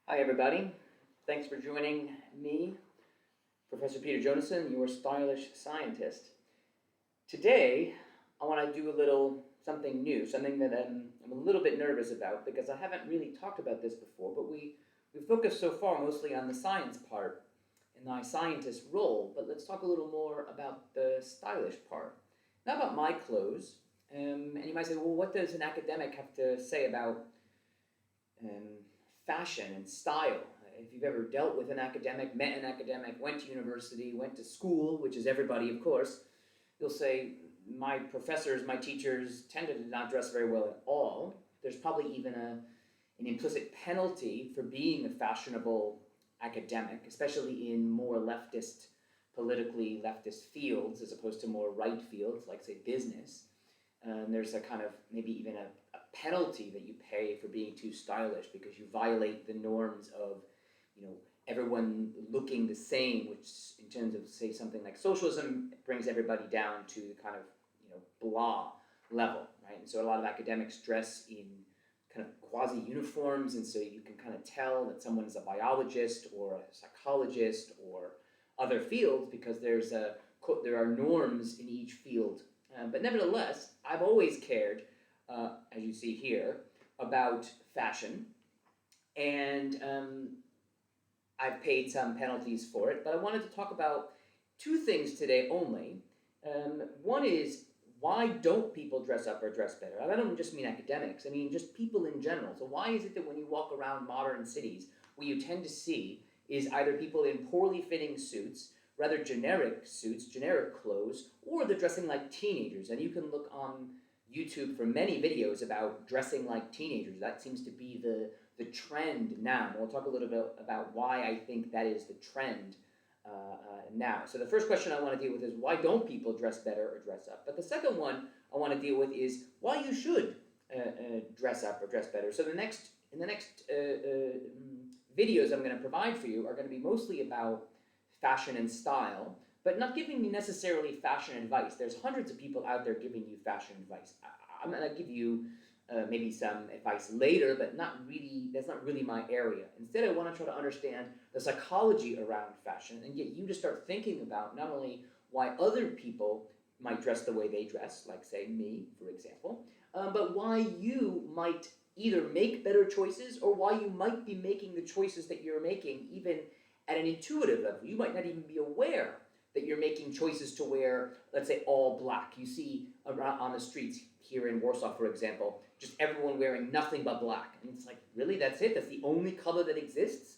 Hi, everybody. Thanks for joining me, Professor Peter Jonason, your stylish scientist. Today, I want to do a little something new, something that I'm a little bit nervous about because I haven't really talked about this before, but we focused so far mostly on the science part and my scientist role, but let's talk a little more about the stylish part. Not about my clothes, and you might say, well, what does an academic have to say about um, fashion and style? If you've ever dealt with an academic, met an academic, went to university, went to school, which is everybody, of course, you'll say, my professors, my teachers tended to not dress very well at all. There's probably even an implicit penalty for being a fashionable academic, especially in more leftist, politically leftist fields, as opposed to more right fields, like, say, business. There's a kind of maybe even a penalty that you pay for being too stylish because you violate the norms of, everyone looking the same, which in terms of, say, something like socialism brings everybody down to the kind of, blah level, right? And so a lot of academics dress in kind of quasi uniforms, and so you can kind of tell that someone is a biologist or a psychologist or other fields because there are norms in each field. But nevertheless, I've always cared, as you see here, about fashion, and I've paid some penalties for it. But I wanted to talk about two things today only. One is, why don't people dress up or dress better? I don't just mean academics, I mean just people in general. So why is it that when you walk around modern cities, what you tend to see is either people in poorly fitting suits, rather generic suits, generic clothes, or they're dressing like teenagers? And you can look on YouTube for many videos about dressing like teenagers. That seems to be the trend now. And we'll talk a little bit about why I think that is the trend now. So the first question I want to deal with is, why don't people dress better or dress up? But the second one I want to deal with is why you should dress up or dress better. So in the next videos I'm going to provide for you are going to be mostly about fashion and style, but not giving you necessarily fashion advice. There's hundreds of people out there giving you fashion advice. I'm going to give you maybe some advice later, but that's not really my area. Instead, I want to try to understand the psychology around fashion and get you to start thinking about not only why other people might dress the way they dress, like, say, me, for example, but why you might either make better choices or why you might be making the choices that you're making even at an intuitive level. You might not even be aware that you're making choices to wear, let's say, all black. You see around on the streets here in Warsaw, for example, just everyone wearing nothing but black. And it's like, really, that's it? That's the only color that exists?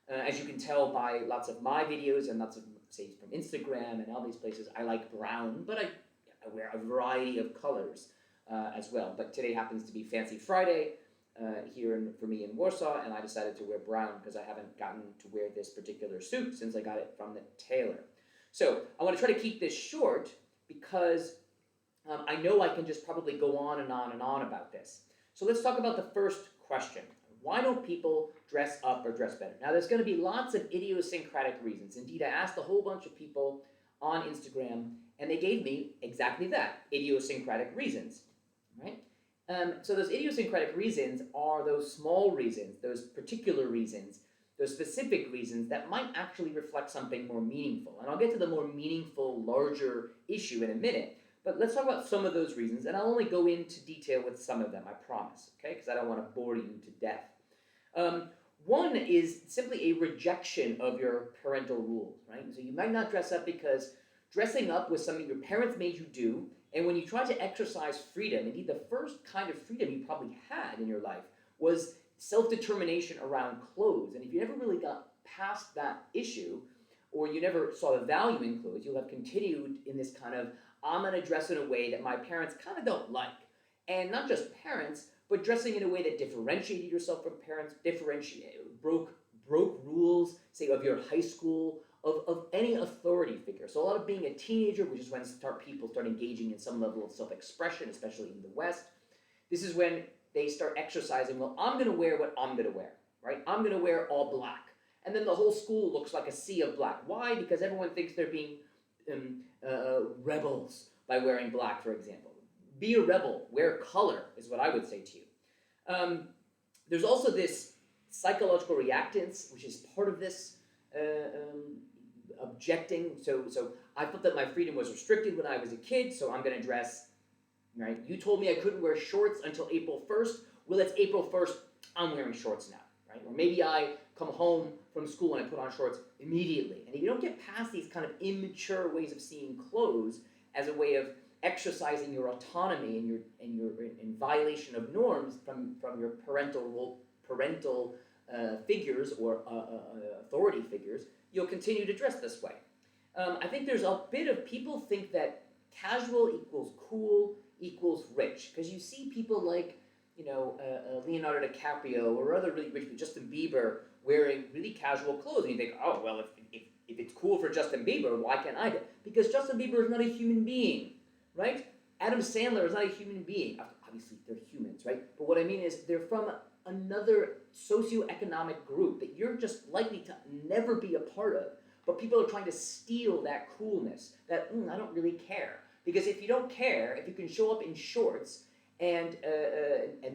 As you can tell by lots of my videos and lots of, say, from Instagram and all these places, I like brown, but I wear a variety of colors as well. But today happens to be Fancy Friday for me in Warsaw, and I decided to wear brown because I haven't gotten to wear this particular suit since I got it from the tailor. So I want to try to keep this short because I know I can just probably go on and on and on about this. So let's talk about the first question. Why don't people dress up or dress better? Now, there's going to be lots of idiosyncratic reasons. Indeed, I asked a whole bunch of people on Instagram, and they gave me exactly that, idiosyncratic reasons, right? So those idiosyncratic reasons are those small reasons, those particular reasons, those specific reasons that might actually reflect something more meaningful. And I'll get to the more meaningful, larger issue in a minute. But let's talk about some of those reasons, and I'll only go into detail with some of them, I promise, okay? Because I don't want to bore you to death. One is simply a rejection of your parental rules, right? So you might not dress up because dressing up was something your parents made you do, and when you tried to exercise freedom, indeed the first kind of freedom you probably had in your life was self-determination around clothes. And if you never really got past that issue, or you never saw the value in clothes, you'll have continued in this kind of, I'm going to dress in a way that my parents kind of don't like. And not just parents, but dressing in a way that differentiated yourself from parents, broke rules, say, of your high school, of any authority figure. So a lot of being a teenager, which is when people start engaging in some level of self-expression, especially in the West. This is when they start exercising, well, I'm going to wear what I'm going to wear, right? I'm going to wear all black. And then the whole school looks like a sea of black. Why? Because everyone thinks they're being rebels by wearing black, for example. Be a rebel. Wear color is what I would say to you. There's also this psychological reactance, which is part of this objecting. So I felt that my freedom was restricted when I was a kid, so I'm going to dress, right? You told me I couldn't wear shorts until April 1st. Well, it's April 1st. I'm wearing shorts now, right? Or maybe I come home from school and I put on shorts immediately. And if you don't get past these kind of immature ways of seeing clothes as a way of exercising your autonomy and your in violation of norms from your parental figures or authority figures, you'll continue to dress this way. I think there's a bit of people think that casual equals cool equals rich, because you see people like Leonardo DiCaprio or other really rich people, Justin Bieber, wearing really casual clothes, and you think, oh well, if it's cool for Justin Bieber, why can't I do it? Because Justin Bieber is not a human being, right? Adam Sandler is not a human being. Obviously, they're humans, right? But what I mean is they're from another socioeconomic group that you're just likely to never be a part of. But people are trying to steal that coolness, that I don't really care. Because if you don't care, if you can show up in shorts and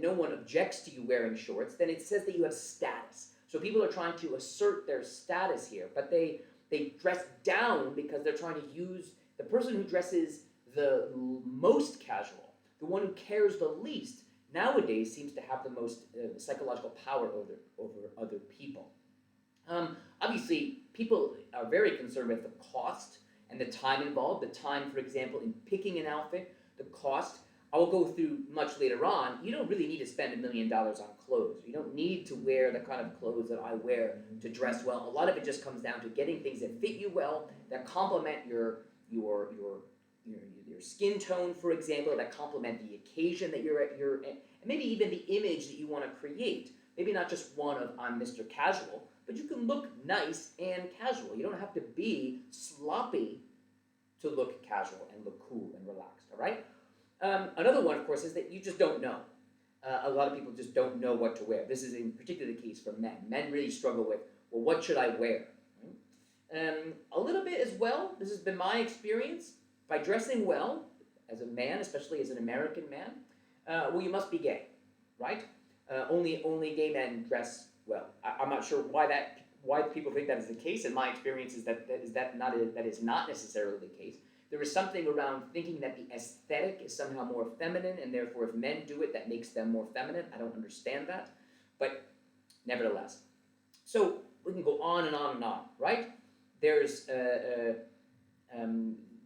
no one objects to you wearing shorts, then it says that you have status. So people are trying to assert their status here, but they dress down because they're trying to use the person who dresses the most casual, the one who cares the least, nowadays seems to have the most psychological power over other people. Obviously, people are very concerned with the cost and the time involved. The time, for example, in picking an outfit, the cost. I will go through much later on. You don't really need to spend $1 million on clothes. You don't need to wear the kind of clothes that I wear to dress well. A lot of it just comes down to getting things that fit you well, that complement your skin tone, for example, that complement the occasion that you're at, and maybe even the image that you want to create. Maybe not just one of I'm Mr. Casual, but you can look nice and casual. You don't have to be sloppy to look casual and look cool and relaxed, all right? Another one, of course, is that you just don't know. A lot of people just don't know what to wear. This is in particular the case for men. Men really struggle with, well, what should I wear? A little bit as well, this has been my experience, by dressing well, as a man, especially as an American man, well, you must be gay, right? Only gay men dress well. I'm not sure why people think that is the case. In my experience, that is not necessarily the case. There is something around thinking that the aesthetic is somehow more feminine, and therefore if men do it, that makes them more feminine. I don't understand that, but nevertheless. So we can go on and on and on, right? There's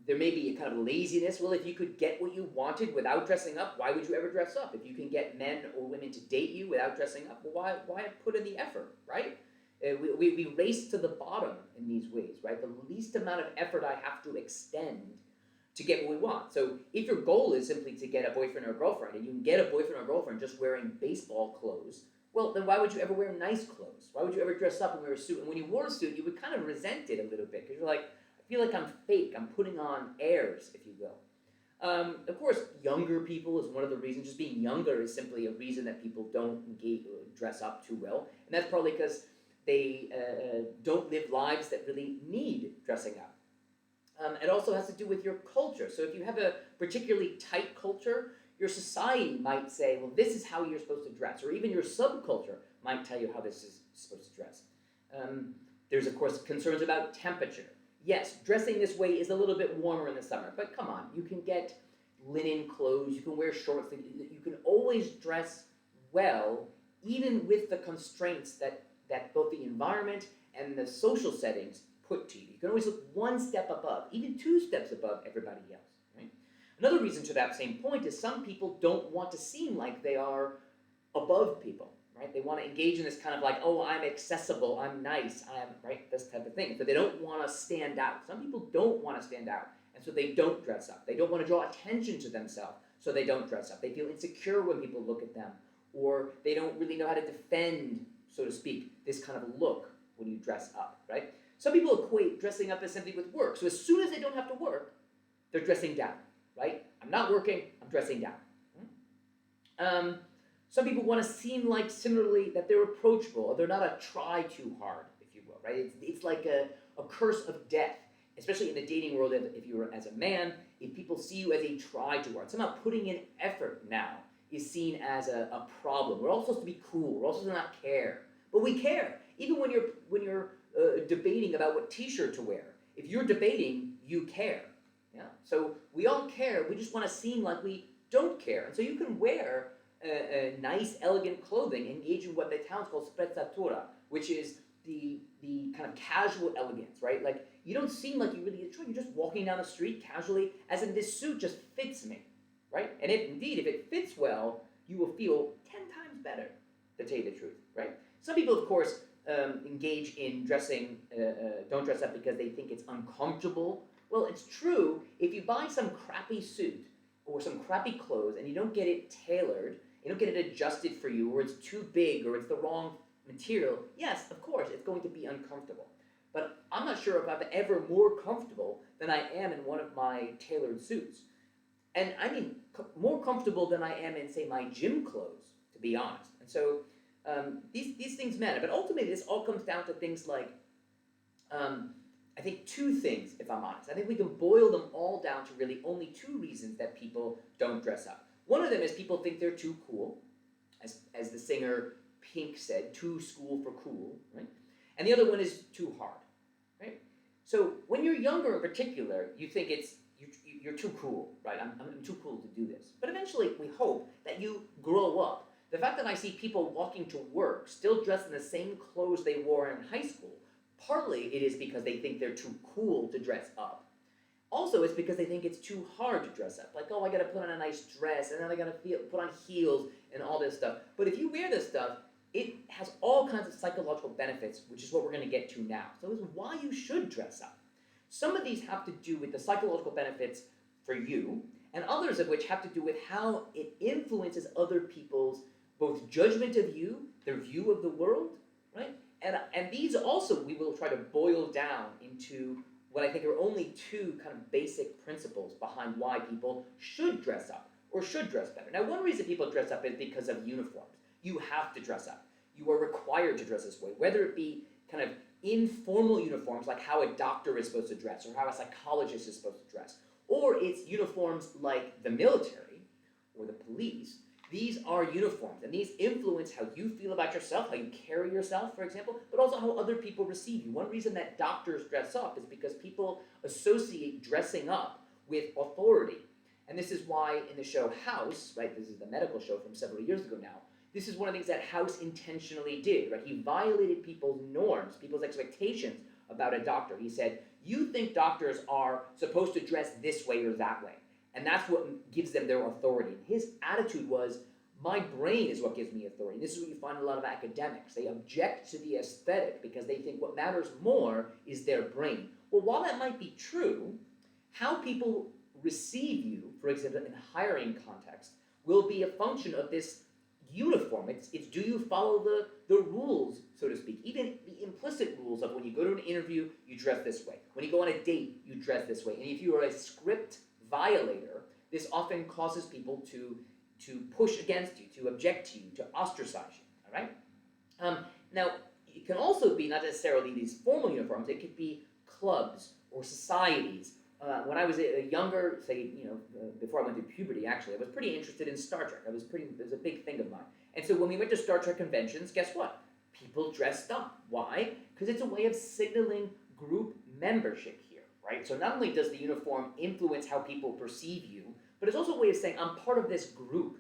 there may be a kind of laziness. Well, if you could get what you wanted without dressing up, why would you ever dress up? If you can get men or women to date you without dressing up, well, why put in the effort, right? We race to the bottom in these ways, right? The least amount of effort I have to extend to get what we want. So if your goal is simply to get a boyfriend or a girlfriend, and you can get a boyfriend or a girlfriend just wearing baseball clothes, well, then why would you ever wear nice clothes? Why would you ever dress up and wear a suit? And when you wore a suit, you would kind of resent it a little bit, because you're like, I feel like I'm fake. I'm putting on airs, if you will. Of course, younger people is one of the reasons. Just being younger is simply a reason that people don't dress up too well. And that's probably because they don't live lives that really need dressing up. It also has to do with your culture. So if you have a particularly tight culture, your society might say, well, this is how you're supposed to dress. Or even your subculture might tell you how this is supposed to dress. There's, of course, concerns about temperature. Yes, dressing this way is a little bit warmer in the summer, but come on, you can get linen clothes, you can wear shorts, you can always dress well, even with the constraints that both the environment and the social settings put to you. You can always look one step above, even 2 steps above everybody else, right? Another reason to that same point is some people don't want to seem like they are above people. Right? They want to engage in this kind of like, oh, I'm accessible, I'm nice, right? This type of thing. So they don't want to stand out. Some people don't want to stand out, and so they don't dress up. They don't want to draw attention to themselves, so they don't dress up. They feel insecure when people look at them, or they don't really know how to defend, so to speak, this kind of look when you dress up, right? Some people equate dressing up as simply with work. So as soon as they don't have to work, they're dressing down, right? I'm not working, I'm dressing down. Some people want to seem like, similarly, that they're approachable, or they're not a try too hard, if you will, right? It's like a curse of death, especially in the dating world. If you were as a man, if people see you as a try too hard, somehow putting in effort now is seen as a problem. We're all supposed to be cool. We're all supposed to not care. But we care. Even when you're debating about what T-shirt to wear, if you're debating, you care. Yeah. So we all care. We just want to seem like we don't care. And so you can wear nice, elegant clothing, engage in what the Italians call sprezzatura, which is the kind of casual elegance, right? Like you don't seem like you really enjoy. You're just walking down the street casually, as in this suit just fits me, right? And if it fits well, you will feel 10 times better, to tell you the truth, right? Some people, of course, engage in dressing, don't dress up because they think it's uncomfortable. Well, it's true. If you buy some crappy suit or some crappy clothes and you don't get it tailored, you don't get it adjusted for you, or it's too big, or it's the wrong material, yes, of course, it's going to be uncomfortable. But I'm not sure if I'm ever more comfortable than I am in one of my tailored suits. And I mean, more comfortable than I am in, say, my gym clothes, to be honest. And so these things matter. But ultimately, this all comes down to things like, I think two things, if I'm honest. I think we can boil them all down to really only two reasons that people don't dress up. One of them is people think they're too cool, as the singer Pink said, too school for cool, right? And the other one is too hard, right? So when you're younger in particular, you think you're too cool, right? I'm too cool to do this. But eventually, we hope that you grow up. The fact that I see people walking to work still dressed in the same clothes they wore in high school, partly it is because they think they're too cool to dress up. Also, it's because they think it's too hard to dress up. Like, oh, I gotta put on a nice dress, and then I gotta put on heels and all this stuff. But if you wear this stuff, it has all kinds of psychological benefits, which is what we're gonna get to now. So this is why you should dress up. Some of these have to do with the psychological benefits for you, and others of which have to do with how it influences other people's both judgment of you, their view of the world, right? And these also we will try to boil down into what I think are only two kind of basic principles behind why people should dress up or should dress better. Now, one reason people dress up is because of uniforms. You have to dress up. You are required to dress this way, whether it be kind of informal uniforms like how a doctor is supposed to dress or how a psychologist is supposed to dress, or it's uniforms like the military or the police. These are uniforms, and these influence how you feel about yourself, how you carry yourself, for example, but also how other people receive you. One reason that doctors dress up is because people associate dressing up with authority. And this is why in the show House, right, this is the medical show from several years ago now, this is one of the things that House intentionally did, right? He violated people's norms, people's expectations about a doctor. He said, you think doctors are supposed to dress this way or that way. And that's what gives them their authority. His attitude was, my brain is what gives me authority. This is what you find in a lot of academics. They object to the aesthetic because they think what matters more is their brain. Well, while that might be true, how people receive you, for example, in hiring context, will be a function of this uniform. It's do you follow the rules, so to speak, even the implicit rules of when you go to an interview, you dress this way. When you go on a date, you dress this way. And if you are a script violator, this often causes people to push against you, to object to you, to ostracize you, all right? Now, it can also be not necessarily these formal uniforms, it could be clubs or societies. When I was younger, say, before I went through puberty, actually, I was pretty interested in Star Trek. It was a big thing of mine. And so when we went to Star Trek conventions, guess what? People dressed up. Why? Because it's a way of signaling group membership here. Right? So not only does the uniform influence how people perceive you, but it's also a way of saying, I'm part of this group.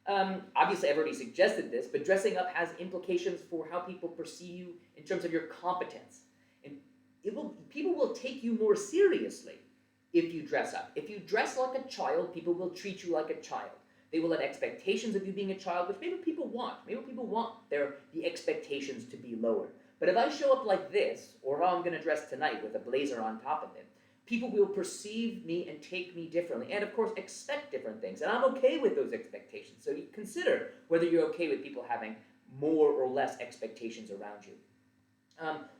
Obviously, I've already suggested this, but dressing up has implications for how people perceive you in terms of your competence. And people will take you more seriously if you dress up. If you dress like a child, people will treat you like a child. They will have expectations of you being a child, which maybe people want. Maybe people want the expectations to be lowered. But if I show up like this, or how I'm going to dress tonight with a blazer on top of it, people will perceive me and take me differently, and of course expect different things. And I'm okay with those expectations. So you consider whether you're okay with people having more or less expectations around you.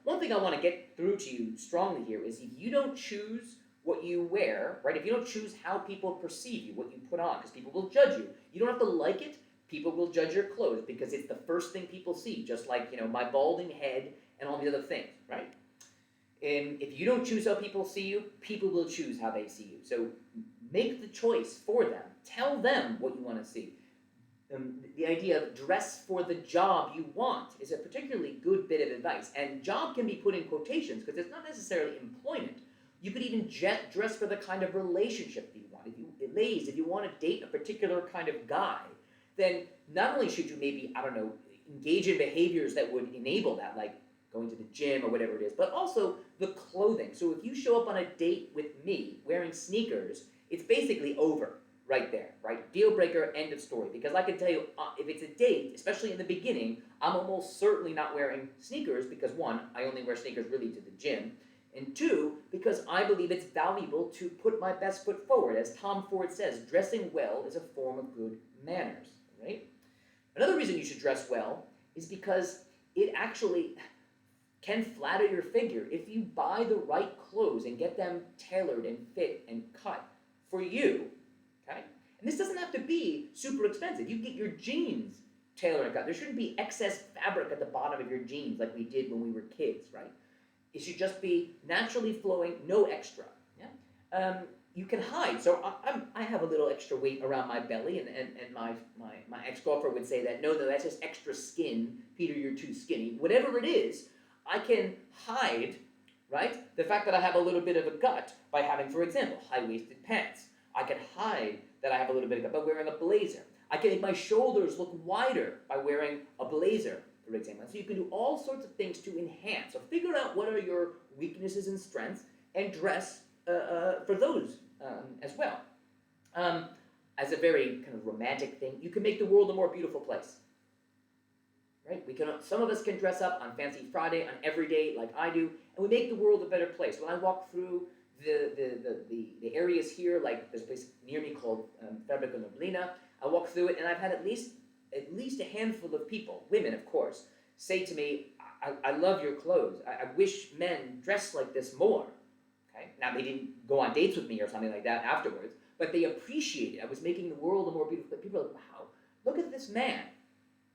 One thing I want to get through to you strongly here is if you don't choose what you wear, right? If you don't choose how people perceive you, what you put on, because people will judge you. You don't have to like it. People will judge your clothes because it's the first thing people see, just like, my balding head and all the other things, right? And if you don't choose how people see you, people will choose how they see you. So make the choice for them. Tell them what you want to see. the idea of dress for the job you want is a particularly good bit of advice. And job can be put in quotations because it's not necessarily employment. You could even dress for the kind of relationship that you want. Ladies, if you want to date a particular kind of guy, then not only should you maybe, I don't know, engage in behaviors that would enable that, like going to the gym or whatever it is, but also the clothing. So if you show up on a date with me wearing sneakers, it's basically over right there, right? Deal breaker, end of story. Because I can tell you, if it's a date, especially in the beginning, I'm almost certainly not wearing sneakers because one, I only wear sneakers really to the gym, and two, because I believe it's valuable to put my best foot forward. As Tom Ford says, dressing well is a form of good manners, right? Another reason you should dress well is because it actually can flatter your figure. If you buy the right clothes and get them tailored and fit and cut for you, okay? And this doesn't have to be super expensive. You get your jeans tailored and cut. There shouldn't be excess fabric at the bottom of your jeans like we did when we were kids, right? It should just be naturally flowing, no extra. Yeah? You can hide. So I have a little extra weight around my belly, and my ex-girlfriend would say that, no, that's just extra skin. Peter, you're too skinny. Whatever it is, I can hide, right, the fact that I have a little bit of a gut by having, for example, high-waisted pants. I can hide that I have a little bit of a gut by wearing a blazer. I can make my shoulders look wider by wearing a blazer, for example. So you can do all sorts of things to enhance. So figure out what are your weaknesses and strengths and dress for those as well. As a very kind of romantic thing, you can make the world a more beautiful place. Right? Some of us can dress up on Fancy Friday, on every day like I do, and we make the world a better place. When I walk through the areas here, like there's a place near me called Fabrica Noblina, I walk through it, and I've had at least a handful of people, women of course, say to me, I love your clothes. I wish men dressed like this more. Okay? Now, they didn't go on dates with me or something like that afterwards, but they appreciated it. I was making the world a more beautiful place. People are like, wow, look at this man.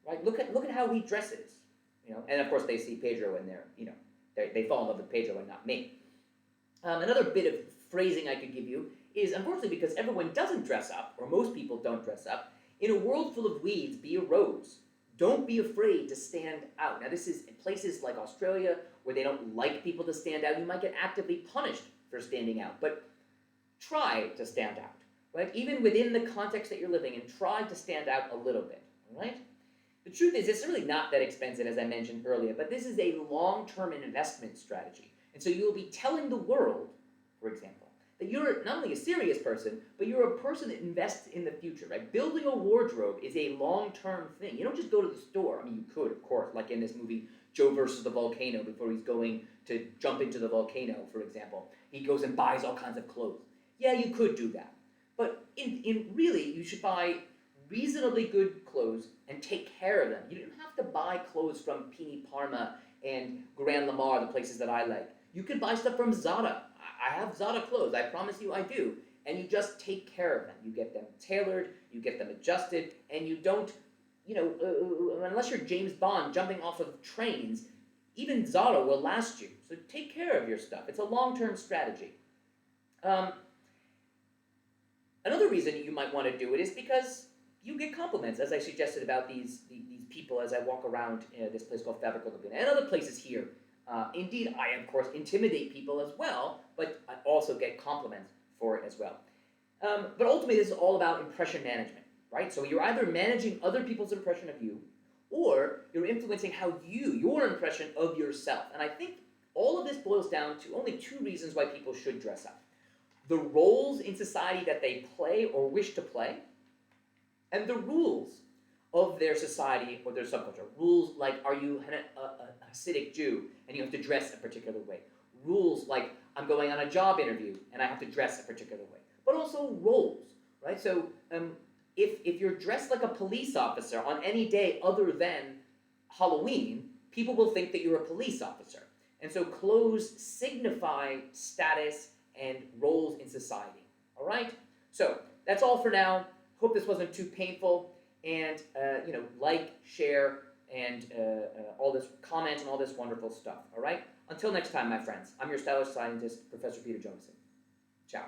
Right? Look at how he dresses. You know? And of course, they see Pedro and they fall in love with Pedro and not me. Another bit of phrasing I could give you is, unfortunately, because everyone doesn't dress up, or most people don't dress up, in a world full of weeds, be a rose. Don't be afraid to stand out. Now, this is in places like Australia where they don't like people to stand out. You might get actively punished for standing out, but try to stand out, right? Even within the context that you're living in, try to stand out a little bit, all right? The truth is, it's really not that expensive, as I mentioned earlier, but this is a long-term investment strategy. And so you'll be telling the world, for example, that you're not only a serious person, but you're a person that invests in the future, right? Building a wardrobe is a long-term thing. You don't just go to the store. I mean, you could, of course, like in this movie, Joe versus the Volcano, before he's going to jump into the volcano, for example. He goes and buys all kinds of clothes. Yeah, you could do that. But in really, you should buy reasonably good clothes and take care of them. You don't have to buy clothes from Pini Parma and Grand Lamar, the places that I like. You can buy stuff from Zara. I have Zara clothes, I promise you I do. And you just take care of them. You get them tailored, you get them adjusted, and you don't, unless you're James Bond jumping off of trains, even Zara will last you. So take care of your stuff. It's a long-term strategy. Another reason you might want to do it is because you get compliments, as I suggested about these people as I walk around this place called Fabrica Noblina, and other places here. Indeed, I, of course, intimidate people as well, but I also get compliments for it as well. But ultimately, this is all about impression management, right? So you're either managing other people's impression of you, or you're influencing your impression of yourself. And I think all of this boils down to only two reasons why people should dress up. The roles in society that they play or wish to play, and the rules of their society or their subculture. Rules like, are you a Hasidic Jew and you have to dress a particular way? Rules like, I'm going on a job interview and I have to dress a particular way. But also roles, right? So if you're dressed like a police officer on any day other than Halloween, people will think that you're a police officer. And so clothes signify status and roles in society, all right? So that's all for now. Hope this wasn't too painful, and like, share, and all this, comment, and all this wonderful stuff, all right? Until next time, my friends, I'm your stylish scientist, Professor Peter Jonason. Ciao.